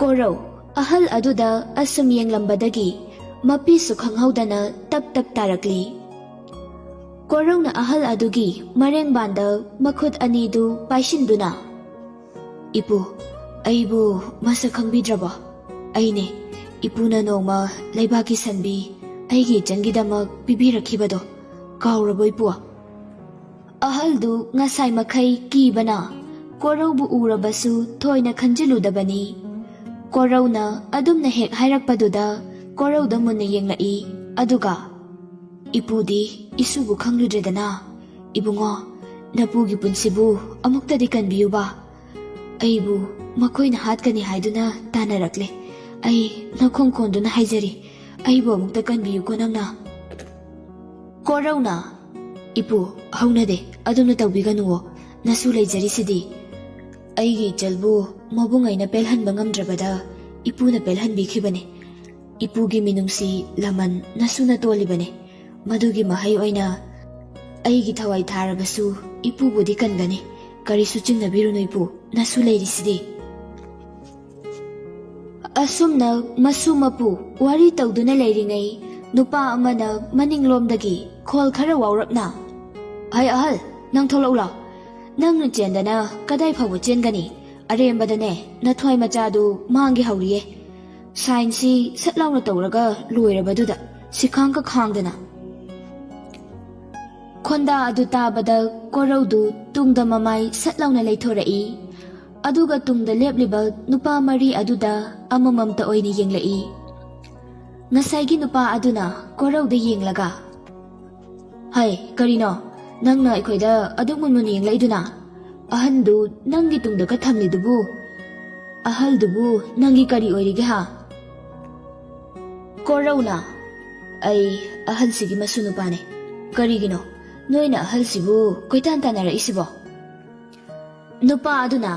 Korau ahal aduda asum yenglambadagi mapisu khanghaudana tap tap tarakli. Korau na ahal adugi mareng banda makhut anidu paishinduna. Ipu, aibu masa khangbidraba. Aine, ipuna nongma laibaki sanbi aigi jangidamak pibirakibado. Kaurabo ipua. Ahaldu ngasai makai kibana. Korau bu urabasu thoina khanjiludabani. Korau na adumna hek hairakpaduda korau da munna yenglai aduga ipudi isubu khangludredana ibungo napugi punsibu amuktadi kanbiyuba aibu makoina hatkani haiduna tanarakle ai nakhong konduna haijari aibu amukta kanbiyuko nangna. Korau na ipu haunade adumna tawbiganuwo nasu leijari aigi jalbu mabungaina pelhanba ngamdrabada ipuna pelhanbikhibane. Ipugi minungsi laman nasuna tolibane. Madugi mahai oina aigi thawai tharabasu ipubudi kangane. Karisu chingnabiruno ipu nasu leirisidi. Asumna masu mapu wari tawduna leiringai nupa amana maninglomdagi khol khara wawrapna. Hai ahal nang tholaula. Nang chendana kadai phabu chengani arembadane nathwai machadu mangi hawriye. Sainsi satlauna tawraga loirabaduda sikhangka khangdana. Khonda adu tabada koraudu tungda mamai satlauna leithorai. Aduga tungda lepliba nupa mari aduda amamamta oini yenglai. Ngasaigi nupa aduna korauda yenglaga. Hai karino nangna ikhoida adukmun yenglaiduna. Ahandu nangi tungda ka thamlidubu. Ahaldubu nangi kari oirige ha. Korauna ai ahal sigi masunupane karigino noina ahal sibu koitan tanara isibo. Nupa aduna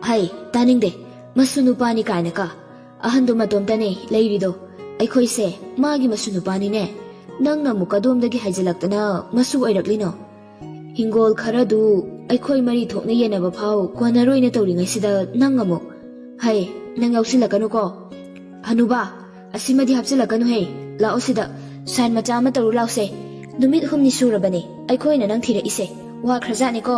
hai taningde masunupani kainaka ahandu matomtane leirido aikhoise magi masunupani ne nangna mukadomdagi haijilaktana masu oiraklino. Hingol kharadu aikhoi mari thokna yenaba phau konaroina tawringai sida nangamu hai nang yausilakanu ko hanuba asimadi hapsilakanu he lao sida sain macha ma taru lause numit humni surabane aikhoina nang thira ise wa khrajani ko.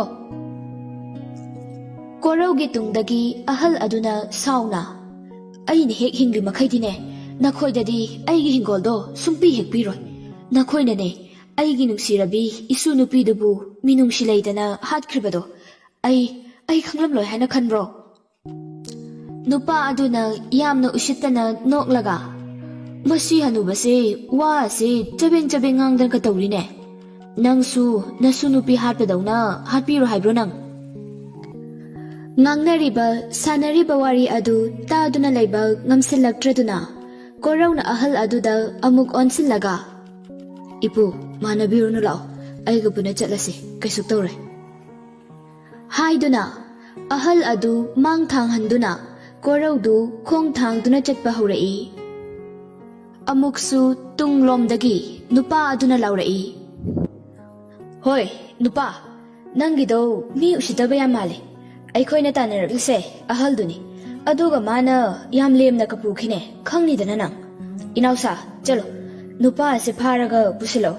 Koraugi tungdagi ahal aduna sauna aini hek hingli makhaidine nakhoidadi aigi hingoldo sumpi hek piroi nakhoina ne aigi nungsirabi isu nupidubu minungsi leidana hatkribado ai khanglamloi haina khanbro. Nupa aduna yamna ushitana noklaga masi hanubase wa se chabeng ngangdan ka tawrine nangsu nasu nupi hatpadawna hatpiro haibro nang. Ngangnariba sanariba wari adu taaduna leiba ngamsillaktraduna korauna ahal aduda amuk onsillaga ipu manabiruno lao aiga puna chatlase kaisuk tawre haiduna ahal adu mangthang handuna koraudu khong thangduna chatpa haurai. Amuksu tunglomdagi nupa aduna laurai. Hoi nupa nangido mi usitaba yam male aikhoina tanaraklise ahalduni aduga mana yam lemna kapukhine khangnidana nang inausa chalo nupa se pharaga pusilo.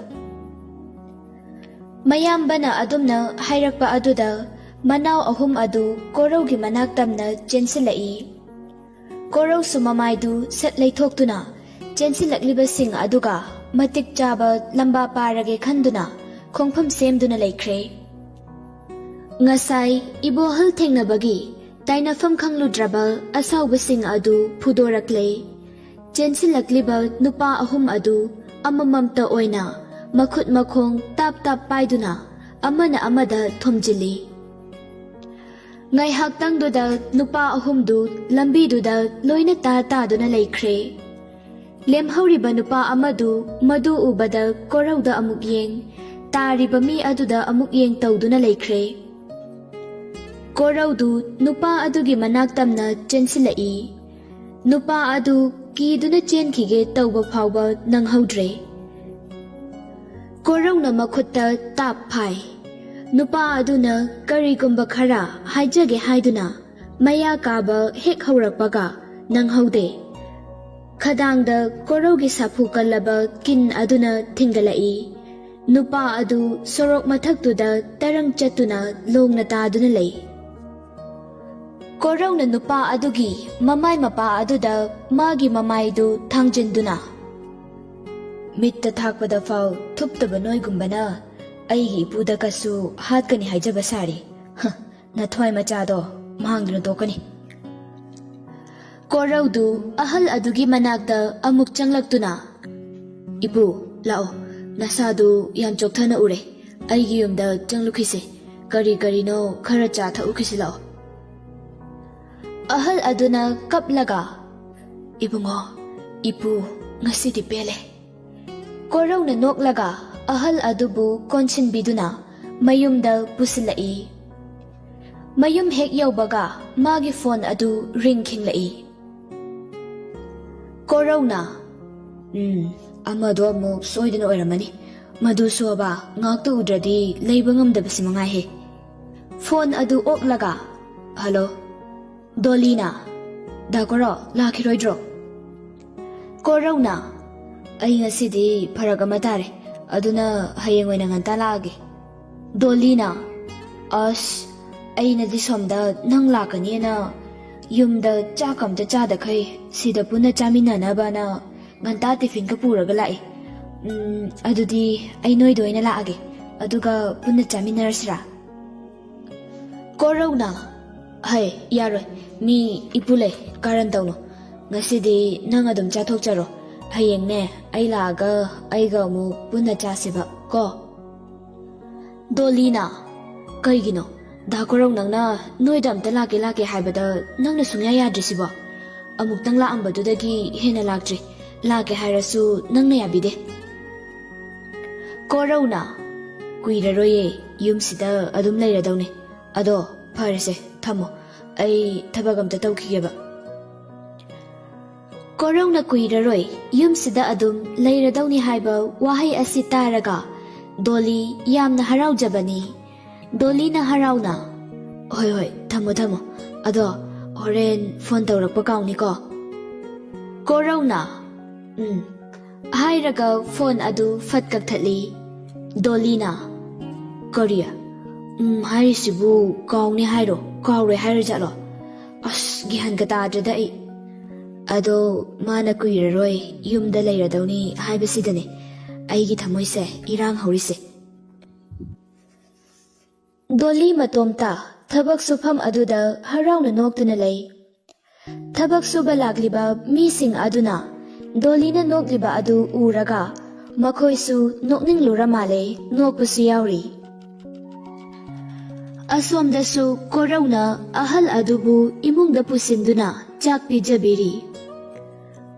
Mayambana adumna hairakpa aduda manau ahum adu koraugi manak tamna chensilai. Korau sumamaidu setlai thoktuna chensilakliba sing aduga matik chaba lamba parage khanduna khongpham semduna laikhre. Ngasai ibohal thengnabagi tainafam khangludraba asauba sing adu phudorakle. Chensilakliba nupa ahum adu amamamta oina makhut makhong tap paiduna amana amada thomjili. Ngai haktangduda nupa ahumdu lambiduda loina taaduna laikhre. Lemhauriba nupa amadu madu ubada korauda amuk yeng tariba mi aduda amuk yeng tawduna laikhre. Koraudu nupa adugi manaktamna chensilai. Nupa adu kiduna chenkige tawba phawba nanghaudre. Korauna makhutta tap phai. Nupa aduna karigumba khara haijage haiduna maya kaba hek haurakpaga ꯅꯪꯍꯧꯗꯦ꯫ ꯈꯗꯥꯡꯗ ꯀꯣꯔꯧꯒꯤ ꯁꯥꯐꯨ ꯀꯜꯂꯕ ꯀꯤꯟ ꯑꯗꯨꯅ ꯊꯤꯡꯒꯠꯂꯛꯏ꯫ ꯅꯨꯄꯥ ꯑꯗꯨ ꯁꯣꯔꯣꯛ ꯃꯊꯛꯇꯨꯗ ꯇꯔꯪ ꯆꯠꯇꯨꯅ ꯂꯣꯡꯅ ꯇꯥꯗꯨꯅ ꯂꯩ꯫ ꯀꯣꯔꯧꯅ ꯅꯨꯄꯥ ꯑꯗꯨꯒꯤ ꯃꯃꯥꯏ ꯃꯄꯥ ꯑꯗꯨꯗ ꯃꯥꯒꯤ ꯃꯃꯥꯏꯗꯨ ꯊꯥꯡꯖꯤꯟꯗꯨꯅ, ꯃꯤꯠꯇ ꯊꯥꯛꯄꯗ ꯐꯥꯎ ꯊꯨꯞꯇꯕ ꯅꯣꯏꯒꯨꯝꯕꯅ ꯑꯩꯒꯤ ꯏꯄꯨꯗ ꯀꯁꯨ ꯍꯥꯠꯀꯅꯤ ꯍꯥꯏꯖꯕ ꯁꯥꯔꯤ꯫ ꯅꯊ꯭ꯋꯥꯏ ꯃꯆꯥꯗꯣ ꯃꯥꯡꯗꯨꯅ ꯇꯣꯛꯀꯅꯤ꯫ ꯀꯣꯔꯧꯗꯨ ꯑꯍꯜ ꯑꯗꯨꯒꯤ ꯃꯅꯥꯛꯇ ꯑꯃꯨꯛ ꯆꯪꯂꯛꯇꯨꯅ, ꯏꯄꯨ ꯂꯥꯛꯑꯣ, ꯅꯁꯥꯗꯨ ꯌꯥꯝ ꯆꯣꯛꯊꯅ ꯎꯔꯦ, ꯑꯩꯒꯤ ꯌꯨꯝꯗ ꯆꯪꯂꯨꯈꯤꯁꯦ, ꯀꯔꯤ ꯀꯔꯤꯅꯣ ꯈꯔ ꯆꯥ ꯊꯛꯎꯈꯤꯁꯤ ꯂꯥꯛꯑꯣ꯫ ꯑꯍꯜ ꯑꯗꯨꯅ ꯀꯞꯂꯒ, ꯏꯕꯨꯡꯉꯣ, ꯏꯄꯨ ꯉꯁꯤꯗꯤ ꯄꯦꯜꯂꯦ꯫ ꯀꯣꯔꯧꯅ ꯅꯣꯛꯂꯒ ꯑꯍꯜ ꯑꯗꯨꯕꯨ ꯀꯣꯟꯁꯤꯟꯕꯤꯗꯨꯅ ꯃꯌꯨꯝꯗ ꯄꯨꯁꯤꯜꯂꯛꯏ꯫ ꯃꯌꯨꯝ ꯍꯦꯛ ꯌꯧꯕꯒ ꯃꯥꯒꯤ ꯐꯣꯟ ꯑꯗꯨ ꯔꯤꯡ ꯈꯤꯡꯂꯛꯏ꯫ ꯀꯣꯔꯧꯅ, ꯑꯃꯗꯣ ꯑꯃꯨꯛ ꯁꯣꯏꯗꯅ ꯑꯣꯏꯔꯝꯃꯅꯤ, ꯃꯗꯨ ꯁꯣꯕ ꯉꯥꯛꯇ ꯎꯗ꯭ꯔꯗꯤ ꯂꯩꯕ ꯉꯝꯗꯕꯁꯤ ꯃꯉꯥꯏꯍꯦ꯫ ꯐꯣꯟ ꯑꯗꯨ ꯑꯣꯛꯂꯒ, ꯍꯜꯂꯣ, ꯗꯣꯂꯤꯅ, ꯗꯥ ꯀꯣꯔꯧ ꯂꯥꯛꯈꯤꯔꯣꯏꯗ꯭ꯔꯣ? ꯀꯣꯔꯧꯅ, ꯑꯩ ꯉꯁꯤꯗꯤ ꯐꯔꯛ ꯑꯃ ꯇꯥꯔꯦ, ꯑꯗꯨꯅ ꯍꯌꯦꯡ ꯑꯣꯏꯅ ꯉꯟꯇꯥ ꯂꯥꯛꯑꯒꯦ꯫ ꯗꯣꯂꯤꯅ, ꯑꯁ, ꯑꯩꯅꯗꯤ ꯁꯣꯝꯗ ꯅꯪ ꯂꯥꯛꯀꯅꯤꯅ ꯌꯨꯝꯗ ꯆꯥꯛ ꯑꯝꯇ ꯆꯥꯗꯈꯩ ꯁꯤꯗ ꯄꯨꯟꯅ ꯆꯥꯃꯤꯟꯅꯅꯕꯅ ꯉꯟꯇꯥ ꯇꯤꯐꯤꯟꯒ ꯄꯨꯔꯒ ꯂꯥꯛꯏ꯫ ꯑꯗꯨꯗꯤ ꯑꯩ ꯅꯣꯏꯗ ꯑꯣꯏꯅ ꯂꯥꯛꯑꯒꯦ, ꯑꯗꯨꯒ ꯄꯨꯟꯅ ꯆꯥꯃꯤꯟꯅꯔꯁꯤꯔꯥ? ꯀꯣꯔꯧꯅ, ꯍꯩ ꯌꯥꯔꯣꯏ, ꯃꯤ ꯏꯄꯨ ꯂꯩ, ꯀꯥꯔꯟ ꯇꯧꯅꯨ, ꯉꯁꯤꯗꯤ ꯅꯪ ꯑꯗꯨꯝ ꯆꯥꯊꯣꯛꯆꯔꯣ, ꯍꯌꯦꯡꯅꯦ ꯑꯩ ꯂꯥꯛꯑꯒ ꯑꯩꯒ ꯑꯃꯨꯛ ꯄꯨꯟꯅ ꯆꯥꯁꯦꯕ ꯀꯣ꯫ ꯗꯣꯂꯤꯅ, ꯀꯩꯒꯤꯅꯣ ꯗꯥ ꯀꯣꯔꯧ ꯅꯪꯅ ꯅꯣꯏꯗ ꯑꯝꯇ ꯂꯥꯛꯀꯦ ꯍꯥꯏꯕꯗ ꯅꯪꯅ ꯁꯨꯡꯌꯥ ꯌꯥꯗ꯭ꯔꯤꯁꯤꯕꯣ? ꯑꯃꯨꯛꯇꯪ ꯂꯥꯛꯑꯝꯕꯗꯨꯗꯒꯤ ꯍꯦꯟꯅ ꯂꯥꯛꯇ꯭ꯔꯤ, ꯂꯥꯛꯀꯦ ꯍꯥꯏꯔꯁꯨ ꯅꯪꯅ ꯌꯥꯕꯤꯗꯦ꯫ ꯀꯣꯔꯧꯅ, ꯀꯨꯏꯔꯔꯣꯏꯌꯦ, ꯌꯨꯝꯁꯤꯗ ꯑꯗꯨꯝ ꯂꯩꯔꯗꯧꯅꯦ, ꯑꯗꯣ ꯐꯔꯦꯁꯦ ꯊꯝꯃꯣ, ꯑꯩ ꯊꯕꯛ ꯑꯝꯇ ꯇꯧꯈꯤꯒꯦꯕ꯫ ꯀꯣꯔꯧꯅ ꯀꯨꯏꯔꯔꯣꯏ ꯌꯨꯝꯁꯤꯗ ꯑꯗꯨꯝ ꯂꯩꯔꯗꯧꯅꯤ ꯍꯥꯏꯕ ꯋꯥꯍꯩ ꯑꯁꯤ ꯇꯥꯔꯒ ꯗꯣꯂꯤ ꯌꯥꯝꯅ ꯍꯔꯥꯎꯖꯕꯅꯤ꯫ ꯗꯣꯂꯤꯅ ꯍꯔꯥꯎꯅ, ꯍꯣꯏ ꯍꯣꯏ ꯊꯝꯃꯣ ꯊꯝꯃꯣ, ꯑꯗꯣ ꯍꯣꯔꯦꯟ ꯐꯣꯟ ꯇꯧꯔꯛꯄ ꯀꯥꯎꯅꯤꯀꯣ꯫ ꯀꯣꯔꯧꯅ, ꯍꯥꯏꯔꯒ ꯐꯣꯟ ꯑꯗꯨ ꯐꯠ ꯀꯛꯊꯠꯂꯤ꯫ ꯗꯣꯂꯤꯅ, ꯀꯔꯤ? ꯍꯥꯏꯔꯤꯁꯤꯕꯨ ꯀꯥꯎꯅꯤ ꯍꯥꯏꯔꯣ, ꯀꯥꯎꯔꯣꯏ ꯍꯥꯏꯔꯖꯥꯠꯂꯣ? ꯑꯁ ꯒ꯭ꯌꯥꯟꯒ ꯇꯥꯗ꯭ꯔꯦꯗ ꯑꯩ꯫ ꯑꯗꯣ ꯃꯥꯅ ꯀꯨꯏꯔꯔꯣꯏ ꯌꯨꯝꯗ ꯂꯩꯔꯗꯧꯅꯤ ꯍꯥꯏꯕꯁꯤꯗꯅꯦ ꯑꯩꯒꯤ ꯊꯃꯣꯏꯁꯦ ꯏꯔꯥꯡ ꯍꯧꯔꯤꯁꯦ꯫ ꯗꯣꯂꯤ ꯃꯇꯣꯝꯇ ꯊꯕꯛ ꯁꯨꯐꯝ ꯑꯗꯨꯗ ꯍꯔꯥꯎꯅ ꯅꯣꯛꯇꯨꯅ ꯂꯩ꯫ ꯊꯕꯛ ꯁꯨꯕ ꯂꯥꯛꯂꯤꯕ ꯃꯤꯁꯤꯡ ꯑꯗꯨꯅ ꯗꯣꯂꯤꯅ ꯅꯣꯛꯂꯤꯕ ꯑꯗꯨ ꯎꯔꯒ ꯃꯈꯣꯏꯁꯨ ꯅꯣꯛꯅꯤꯡꯂꯨꯔ ꯃꯥꯜꯂꯦ, ꯅꯣꯛꯄꯁꯨ ꯌꯥꯎꯔꯤ꯫ ꯑꯁꯣꯝꯗꯁꯨ ꯀꯣꯔꯧꯅ ꯑꯍꯜ ꯑꯗꯨꯕꯨ ꯏꯃꯨꯡꯗ ꯄꯨꯁꯤꯟꯗꯨꯅ ꯆꯥꯛ ꯄꯤꯖꯕꯤꯔꯤ꯫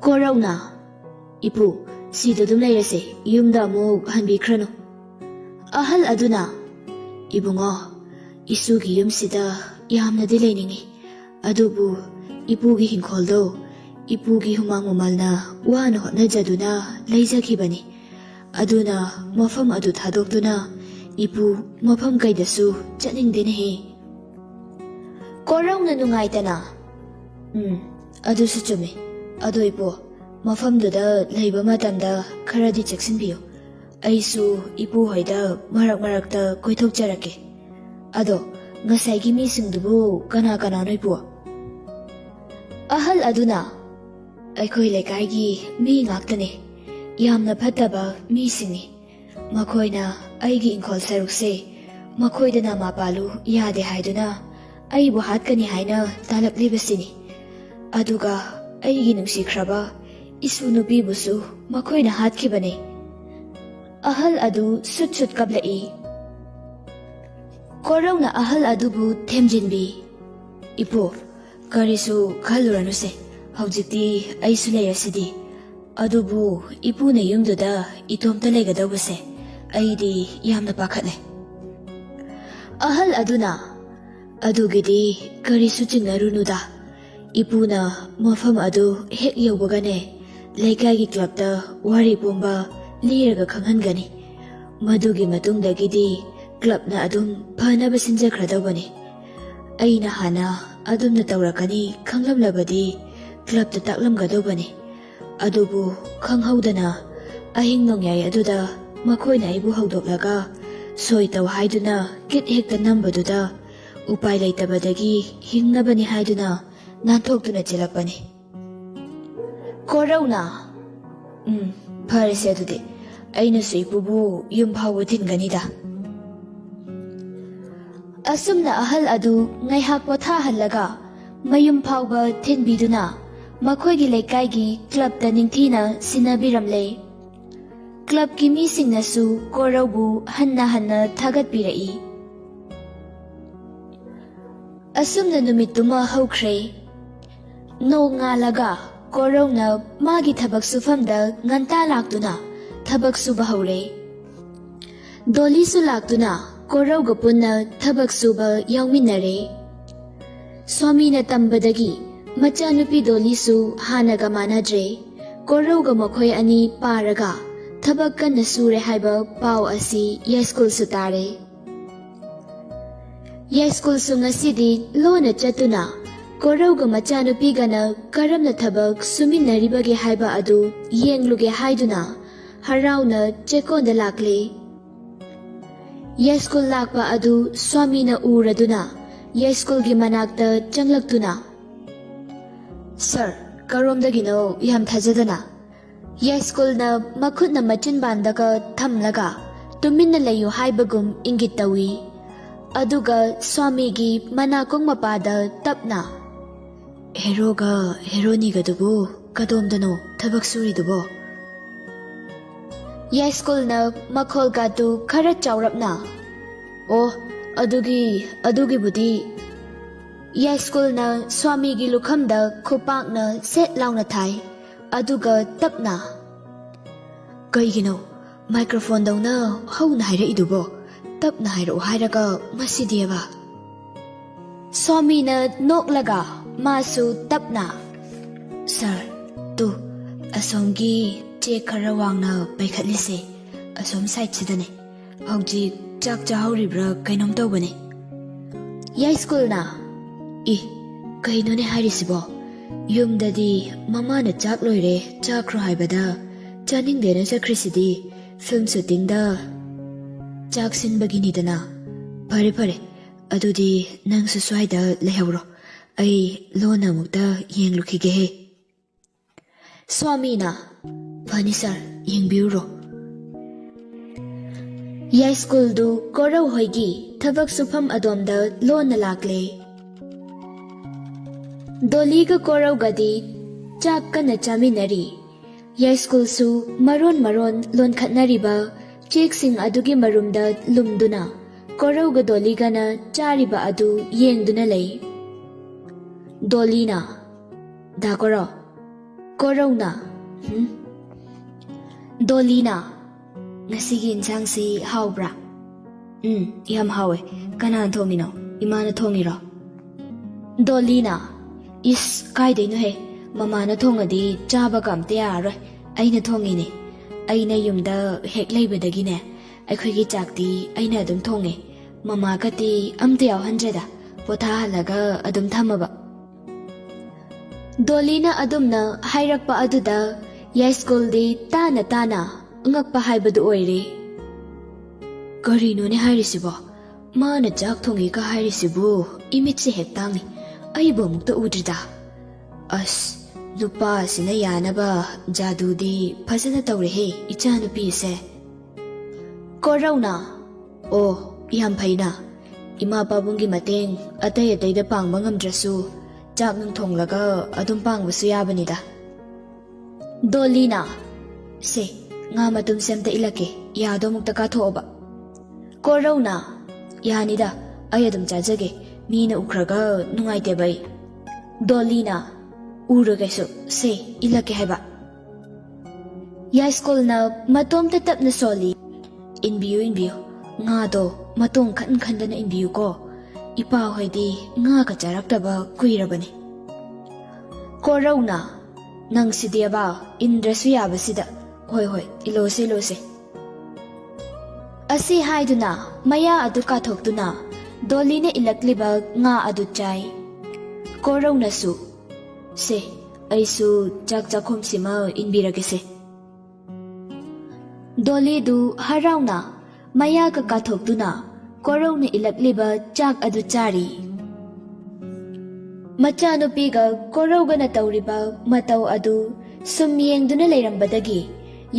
ꯀꯣꯔꯧꯅ, ꯏꯄꯨ ꯁꯤꯗ ꯑꯗꯨꯝ ꯂꯩꯔꯁꯦ, ꯌꯨꯝꯗ ꯑꯃꯨꯛ ꯍꯟꯕꯤꯈ꯭ꯔꯅꯨ꯫ ꯑꯍꯜ ꯑꯗꯨꯅ, ꯏꯕꯨꯡꯉꯣ, ꯏꯁꯨꯒꯤ ꯌꯨꯝꯁꯤꯗ ꯌꯥꯝꯅꯗꯤ ꯂꯩꯅꯤꯡꯉꯤ, ꯑꯗꯨꯕꯨ ꯏꯄꯨꯒꯤ ꯍꯤꯡꯈꯣꯜꯗꯣ ꯏꯄꯨꯒꯤ ꯍꯨꯃꯥꯡ ꯃꯃꯜꯅ ꯋꯥꯅ ꯍꯣꯠꯅꯖꯗꯨꯅ ꯂꯩꯖꯈꯤꯕꯅꯤ, ꯑꯗꯨꯅ ꯃꯐꯝ ꯑꯗꯨ ꯊꯥꯗꯣꯛꯇꯨꯅ ꯏꯄꯨ ꯃꯐꯝ ꯀꯩꯗꯁꯨ ꯆꯠꯅꯤꯡꯗꯦꯅꯦꯍꯦ꯫ ꯀꯣꯔꯧꯅ ꯅꯨꯡꯉꯥꯏꯇꯅ, ꯑꯗꯨꯁꯨ ꯆꯨꯝꯃꯤ, ꯑꯗꯣ ꯏꯄꯨ ꯃꯐꯝꯗꯨꯗ ꯂꯩꯕ ꯃꯇꯝꯗ ꯈꯔꯗꯤ ꯆꯦꯛꯁꯤꯟꯕꯤꯌꯨ, ꯑꯩꯁꯨ ꯏꯄꯨ ꯍꯣꯏꯗ ꯃꯔꯛ ꯃꯔꯛꯇ ꯀꯣꯏꯊꯣꯛꯆꯔꯛꯀꯦ꯫ ꯑꯗꯣ ꯉꯁꯥꯏꯒꯤ ꯃꯤꯁꯤꯡꯗꯨꯕꯨ ꯀꯅꯥ ꯀꯅꯥꯅꯣ ꯏꯄꯨ? ꯑꯍꯜ ꯑꯗꯨꯅ, ꯑꯩꯈꯣꯏ ꯂꯩꯀꯥꯏꯒꯤ ꯃꯤ ꯉꯥꯛꯇꯅꯦ, ꯌꯥꯝꯅ ꯐꯠꯇꯕ ꯃꯤꯁꯤꯡꯅꯤ, ꯃꯈꯣꯏꯅ ꯑꯩꯒꯤ ꯏꯪꯈꯣꯜ ꯁꯔꯨꯛꯁꯦ ꯃꯈꯣꯏꯗ ꯅꯃꯥ ꯄꯥꯜꯂꯨ ꯌꯥꯗꯦ ꯍꯥꯏꯗꯨꯅ ꯑꯩꯕꯨ ꯍꯥꯠꯀꯅꯤ ꯍꯥꯏꯅ ꯇꯥꯜꯂꯛꯂꯤꯕꯁꯤꯅꯤ, ꯑꯗꯨꯒ ꯑꯩꯒꯤ ꯅꯨꯡꯁꯤꯈ꯭ꯔꯕ ꯏꯁꯨ ꯅꯨꯄꯤꯕꯨꯁꯨ ꯃꯈꯣꯏꯅ ꯍꯥꯠꯈꯤꯕꯅꯦ꯫ ꯑꯍꯜ ꯑꯗꯨ ꯁꯨꯠ ꯁꯨꯠ ꯀꯞꯂꯛꯏ꯫ ꯀꯣꯔꯧꯅ ꯑꯍꯜ ꯑꯗꯨꯕꯨ ꯊꯦꯝꯖꯤꯟꯕꯤ, ꯏꯄꯨ ꯀꯔꯤꯁꯨ ꯈꯜꯂꯨꯔꯅꯨꯁꯦ, ꯍꯧꯖꯤꯛꯇꯤ ꯑꯩꯁꯨ ꯂꯩꯔꯁꯤꯗꯤ, ꯑꯗꯨꯕꯨ ꯏꯄꯨꯅ ꯌꯨꯝꯗꯨꯗ ꯏꯇꯣꯝꯇ ꯂꯩꯒꯗꯧꯕꯁꯦ ꯑꯩꯗꯤ ꯌꯥꯝꯅ ꯄꯥꯈꯠꯂꯦ꯫ ꯑꯍꯜ ꯑꯗꯨꯅ, ꯑꯗꯨꯒꯤꯗꯤ ꯀꯔꯤꯁꯨ ꯆꯤꯡꯅꯔꯨꯅꯨꯗ, ꯏꯄꯨꯅ ꯃꯐꯝ ꯑꯗꯨ ꯍꯦꯛ ꯌꯧꯕꯒꯅꯦ ꯂꯩꯀꯥꯏꯒꯤ ꯀ꯭ꯂꯕꯇ ꯋꯥꯔꯤ ꯄꯨꯝꯕ ꯂꯤꯔꯒ ꯈꯪꯍꯟꯒꯅꯤ, ꯃꯗꯨꯒꯤ ꯃꯇꯨꯡꯗꯒꯤꯗꯤ ꯀ꯭ꯂꯕꯅ ꯑꯗꯨꯝ ꯐꯅꯕ ꯁꯤꯟꯖꯈ꯭ꯔꯗꯧꯕꯅꯤ, ꯑꯩꯅ ꯍꯥꯟꯅ ꯑꯗꯨꯝꯅ ꯇꯧꯔꯛꯀꯅꯤ ꯈꯪꯂꯝꯂꯕꯗꯤ clubta taklamgadobani. Adubu khanghaudana ahing nongyai aduda makhoina aibu haudoklaga soitau haiduna kit hekta nambaduda upai leitabadagi hingnabani haiduna nanthokduna chelakpani. Korauna farese adudi aina suipubu yum phawu thinganida. Asumna ahal adu ngaihak pothahallaga mayum phawba thinbiduna makhoigi leikaigi clubta ningthina sinabiramle. Club ki misingnasu koraubu hanna thagatpirai. Asumna numituma haukhre. No ngalaga korauna magi thabak sufamda nganta laktuna thabak suba haure. Doli su laktuna korauga punna thabak suba yawminare. Swamina tambadagi machanupi doli su hanaga manadre. Korauga makhoi ani paraga thabak kanna sure haiba pau asi yaskul su tare. Yaskul su ngasidi lona chatuna korauga machanupi gana karamna thabak suminaribage haiba adu yengluge haiduna harauna chekonda lakle. Yaskul lakpa adu swamina uraduna yaskul gi manakta changlaktuna. Sir, karomdagino yam thajadana. Yaskul na makhutna machin bandaga thamlaga tuminna layu haibagum ingitawi. Aduga swami gi manakong mapada tapna. Heroga heroniga dubu kadomdano thabak suri dubo. Yaskul na makhol gatu khara chawrapna. Oh, adugi budi. Yaskul na swami gi lukhamda khupak na set launa thai. Aduga tapna. Kaigino microphone dauna hauna haira idubo. Tapna haira hairaga masidiaba. Swami na noklaga masu tapna. Sir, tu asomgi check khara wangna paikhatlise asom side sidane. Hauji chak chahauribra kainom tawbane. Yai school na. Kainone hairisibo. Yumdadi mama na chak loire chakro haibada chaningdena chakrisidi film shooting da chak sinbagini dana. Pare adudi nang suswaida lehawro. Ay lona mukta yenglukige he. Swami na. Pani sir, yengbiro. Yai school du korau hoigi thabak sufam adomda lona lakle. Doliga korau gadi chakka na chaminari. Yai school su maron lon khatnariba cheksing adugi marumda lumduna korau ga doliga na chariba adu yengduna lay. Dolina dakoro korau na. Dolina ngasigi insang si haubra. Yam hawe kana thomino imana thongiro. Dolina is kaideno he mamana thongadi chaba kamte aroi aina thongine aina yumda hek leibadagine aikhoigi chakti aina adum thonge mama kati amte yawhanjada potha halaga adum thamaba. Dolina adumna hairakpa aduda yai school di tana ngakpa haibadu oire. Karino ne hairisibo mana chak thongi ka hairisibo imitse hektangi aibo mukta udrida. As nupa sina yanaba jadu di phasana tawrehe icha nupi se. Korauna. Oh, yam phaina. Ima pabungi mateng atay da pangba ngamdrasu chak nang thonglaga adum pangbasu yabanida. Dolina. Se nga matum semta ilake yado mukta ka thoba. Korauna. Yanida ayadum chajage mina ukraga nungaite bai. Dolina. Uragaisu se ilake haiba. Yai school na matom tatap na soli. Inbiyu nga do matong khandana inbiyu ko. Ipa hoidi nga kacharakdaba kuirabani. Korau na nang sidiaba indrasu yabasida. Hoi ilose. Asi haiduna maya adu kathokduna Dolina ilakliba nga adu chai. Korau na su. Se ꯑꯩꯁꯨ ꯆꯥꯛ ꯆꯥꯈꯣꯝꯁꯤꯃ ꯏꯟꯕꯤꯔꯒꯦꯁꯦ꯫ ꯗꯣꯂꯤꯗꯨ ꯍꯔꯥꯎꯅ ꯃꯌꯥꯒ ꯀꯥꯊꯣꯛꯇꯨꯅ ꯀꯣꯔꯧꯅ ꯏꯜꯂꯛꯂꯤꯕ ꯆꯥꯛ ꯑꯗꯨ ꯆꯥꯔꯤ꯫ ꯃꯆꯥꯅꯨꯄꯤꯒ ꯀꯣꯔꯧꯒꯅ ꯇꯧꯔꯤꯕ ꯃꯇꯧ ꯑꯗꯨ ꯁꯨꯝ ꯌꯦꯡꯗꯨꯅ ꯂꯩꯔꯝꯕꯗꯒꯤ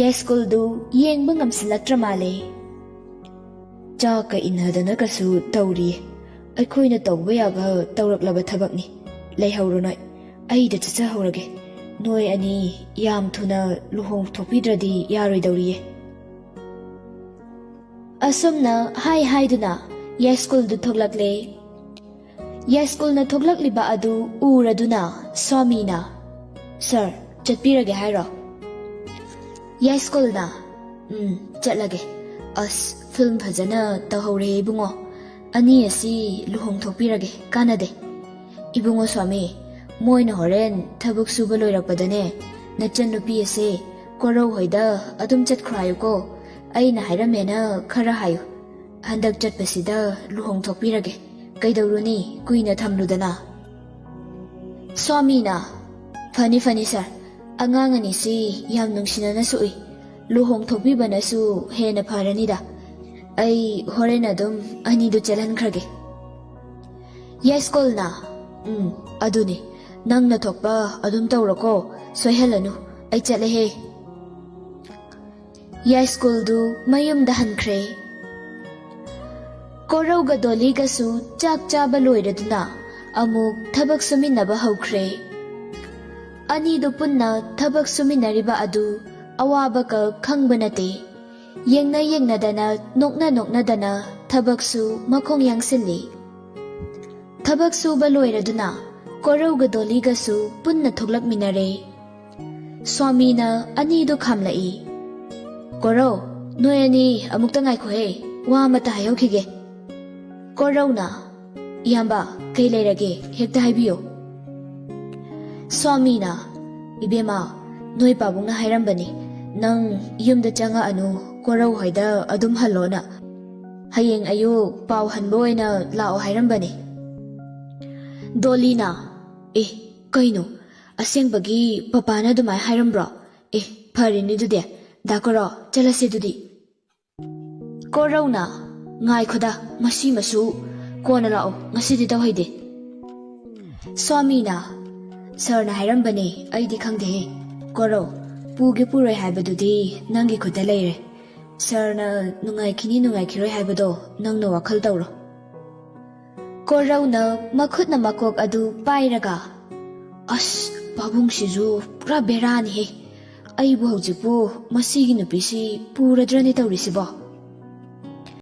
ꯌꯥꯏꯁ꯭ꯀꯨꯜꯗꯨ ꯌꯦꯡꯕ ꯉꯝꯁꯤꯜꯂꯛꯇ꯭ꯔ ꯃꯥꯜꯂꯦ꯫ ꯆꯥꯛꯀ ꯏꯟꯅꯗꯅꯒꯁꯨ ꯇꯧꯔꯤꯌꯦ꯫ ꯑꯩꯈꯣꯏꯅ ꯇꯧꯕ ꯌꯥꯕ ꯇꯧꯔꯛꯂꯕ ꯊꯕꯛꯅꯤ꯫ ꯂꯩꯍꯧꯔꯣ ꯅꯣꯏ, ꯑꯩꯗ ꯆꯠꯆꯍꯧꯔꯒꯦ꯫ ꯅꯣꯏ ꯑꯅꯤ ꯌꯥꯝ ꯊꯨꯅ ꯂꯨꯍꯣꯡꯊꯣꯛꯄꯤꯗ꯭ꯔꯗꯤ ꯌꯥꯔꯣꯏꯗꯧꯔꯤꯌꯦ꯫ ꯑꯁꯨꯝꯅ ꯍꯥꯏꯗꯨꯅ ꯌꯥꯏꯁ꯭ꯀꯨꯜꯗꯨ ꯊꯣꯛꯂꯛꯂꯦ꯫ ꯌꯥꯏꯁ꯭ꯀꯨꯜꯅ ꯊꯣꯛꯂꯛꯂꯤꯕ ꯑꯗꯨ ꯎꯔꯗꯨꯅ ꯁ꯭ꯋꯥꯃꯤꯅ, "ꯁꯔ, ꯆꯠꯄꯤꯔꯒꯦ ꯍꯥꯏꯔꯣ?" ꯌꯥꯏꯁ꯭ꯀꯨꯜꯅ, ꯆꯠꯂꯒꯦ꯫ ꯑꯁ, ꯐꯤꯜꯝ ꯐꯖꯅ ꯇꯧꯍꯧꯔꯦ ꯏꯕꯨꯡꯉꯣ꯫ ꯑꯅꯤ ꯑꯁꯤ ꯂꯨꯍꯣꯡꯊꯣꯛꯄꯤꯔꯒꯦ, ꯀꯥꯟꯅꯗꯦ꯫ ꯏꯕꯨꯡꯉꯣ ꯁ꯭ꯋꯥꯃꯤ, ꯃꯣꯏꯅ ꯍꯣꯔꯦꯟ ꯊꯕꯛ ꯁꯨꯕ ꯂꯣꯏꯔꯛꯄꯗꯅꯦ ꯅꯆꯟꯅꯨꯄꯤ ꯑꯁꯦ ꯀꯣꯔꯧ ꯍꯣꯏꯗ ꯑꯗꯨꯝ ꯆꯠꯈ꯭ꯔꯣ ꯍꯥꯏꯌꯨꯀꯣ꯫ ꯑꯩꯅ ꯍꯥꯏꯔꯝꯃꯦꯅ ꯈꯔ ꯍꯥꯏꯌꯨ꯫ ꯍꯟꯗꯛ ꯆꯠꯄꯁꯤꯗ ꯂꯨꯍꯣꯡꯊꯣꯛꯄꯤꯔꯒꯦ꯫ ꯀꯩꯗꯧꯔꯨꯅꯤ ꯀꯨꯏꯅ ꯊꯝꯂꯨꯗꯅ꯫ ꯁ꯭ꯋꯥꯃꯤꯅ, "ꯐꯅꯤ ꯐꯅꯤ ꯁꯔ, ꯑꯉꯥꯡ ꯑꯅꯤꯁꯤ ꯌꯥꯝ ꯅꯨꯡꯁꯤꯅꯅꯁꯨ ꯎꯏ꯫ ꯂꯨꯍꯣꯡꯊꯣꯛꯄꯤꯕꯅꯁꯨ ꯍꯦꯟꯅ ꯐꯔꯅꯤꯗ꯫ ꯑꯩ ꯍꯣꯔꯦꯟ ꯑꯗꯨꯝ ꯑꯅꯤꯗꯨ ꯆꯠꯍꯟꯈ꯭ꯔꯒꯦ." ꯌꯥꯏꯁ꯭ꯀꯨꯜꯅ, ꯑꯗꯨꯅꯤ, ꯅꯪꯅ ꯊꯣꯛꯄ ꯑꯗꯨꯝ ꯇꯧꯔꯣꯀꯣ, ꯁꯣꯏꯍꯜꯂꯅꯨ, ꯑꯩ ꯆꯠꯂꯦꯍꯦ꯫ ꯌꯥꯏꯁ꯭ꯀꯨꯜꯗꯨ ꯃꯌꯨꯝꯗ ꯍꯟꯈ꯭ꯔꯦ꯫ ꯀꯣꯔꯧꯒ ꯗꯣꯂꯤꯒꯁꯨ ꯆꯥꯛ ꯆꯥꯕ ꯂꯣꯏꯔꯗꯨꯅ ꯑꯃꯨꯛ ꯊꯕꯛ ꯁꯨꯃꯤꯟꯅꯕ ꯍꯧꯈ꯭ꯔꯦ꯫ ꯑꯅꯤꯗꯨ ꯄꯨꯟꯅ ꯊꯕꯛ ꯁꯨꯃꯤꯟꯅꯔꯤꯕ ꯑꯗꯨ ꯑꯋꯥꯕꯒ ꯈꯪꯕ ꯅꯠꯇꯦ꯫ ꯌꯦꯡꯅꯗꯅ ꯅꯣꯛꯅꯗꯅ ꯊꯕꯛꯁꯨ ꯃꯈꯣꯡ ꯌꯥꯡꯁꯤꯜꯂꯤ꯫ ꯊꯕꯛ ꯁꯨꯕ ꯂꯣꯏꯔꯗꯨꯅ ꯀꯣꯔꯧꯒ ꯗꯣꯂꯤꯒꯁꯨ ꯄꯨꯟꯅ ꯊꯣꯛꯂꯛꯃꯤꯟꯅꯔꯦ꯫ ꯁ꯭ꯋꯥꯃꯤꯅ ꯑꯅꯤꯗꯨ ꯈꯥꯝꯂꯛꯏ꯫ "ꯀꯣꯔꯧ, ꯅꯣꯏ ꯑꯅꯤ ꯑꯃꯨꯛꯇ ꯉꯥꯏꯈꯣꯍꯦ, ꯋꯥ ꯑꯃꯇ ꯍꯥꯏꯍꯧꯈꯤꯒꯦ." ꯀꯣꯔꯧꯅ, "ꯏꯌꯥꯝꯕ, ꯀꯩ ꯂꯩꯔꯒꯦ, ꯍꯦꯛꯇ ꯍꯥꯏꯕꯤꯌꯨ." ꯁ꯭ꯋꯥꯃꯤꯅ, "ꯏꯕꯦꯝꯃ, ꯅꯣꯏ ꯄꯥꯕꯨꯡꯅ ꯍꯥꯏꯔꯝꯕꯅꯤ, ꯅꯪ ꯌꯨꯝꯗ ꯆꯪꯉꯛꯑꯅꯨ, ꯀꯣꯔꯧ ꯍꯣꯏꯗ ꯑꯗꯨꯝ ꯍꯜꯂꯣꯅ꯫ ꯍꯌꯦꯡ ꯑꯌꯨꯛ ꯄꯥꯎ ꯍꯟꯕ ꯑꯣꯏꯅ ꯂꯥꯛꯑꯣ ꯍꯥꯏꯔꯝꯕꯅꯤ." ꯗꯣꯂꯤꯅ, ꯀꯩꯅꯣ, ꯑꯁꯦꯡꯕꯒꯤ ꯄꯄꯥꯅ ꯑꯗꯨꯃꯥꯏꯅ ꯍꯥꯏꯔꯝꯕ꯭ꯔꯣ? ꯐꯔꯦꯅꯦ ꯑꯗꯨꯗꯤ, ꯗꯥ ꯀꯣꯔꯧ, ꯆꯠꯂꯁꯦ ꯑꯗꯨꯗꯤ꯫ ꯀꯣꯔꯧꯅ, "ꯉꯥꯏꯈꯣꯗ, ꯃꯁꯨ, ꯀꯣꯟꯅ ꯂꯥꯛꯑꯣ, ꯉꯁꯤꯗꯤ ꯇꯧꯍꯩꯗꯦ." ꯁ꯭ꯋꯥꯃꯤꯅ, "ꯁꯔꯅ ꯍꯥꯏꯔꯝꯕꯅꯦ, ꯑꯩꯗꯤ ꯈꯪꯗꯦꯍꯦ꯫ ꯀꯣꯔꯧ, ꯄꯨꯒꯦ ꯄꯨꯔꯣꯏ ꯍꯥꯏꯕꯗꯨꯗꯤ ꯅꯪꯒꯤ ꯈꯨꯠꯇ ꯂꯩꯔꯦ꯫ ꯁꯔꯅ ꯅꯨꯡꯉꯥꯏꯈꯤꯅꯤ ꯅꯨꯡꯉꯥꯏꯈꯤꯔꯣꯏ ꯍꯥꯏꯕꯗꯣ ꯅꯪꯅ ꯋꯥꯈꯜ ꯇꯧꯔꯣ." ꯀꯣꯔꯧꯅ ꯃꯈꯨꯠꯅ ꯃꯀꯣꯛ ꯑꯗꯨ ꯄꯥꯏꯔꯒ, "ꯑꯁ, ꯄꯥꯕꯨꯡꯁꯤꯁꯨ ꯄꯨꯔꯥ ꯕꯦꯔꯥꯅꯤꯍꯦ꯫ ꯑꯩꯕꯨ ꯍꯧꯖꯤꯛꯄꯨ ꯃꯁꯤꯒꯤ ꯅꯨꯄꯤꯁꯤ ꯄꯨꯔꯗ꯭ꯔꯅꯦ ꯇꯧꯔꯤꯁꯤꯕꯣ?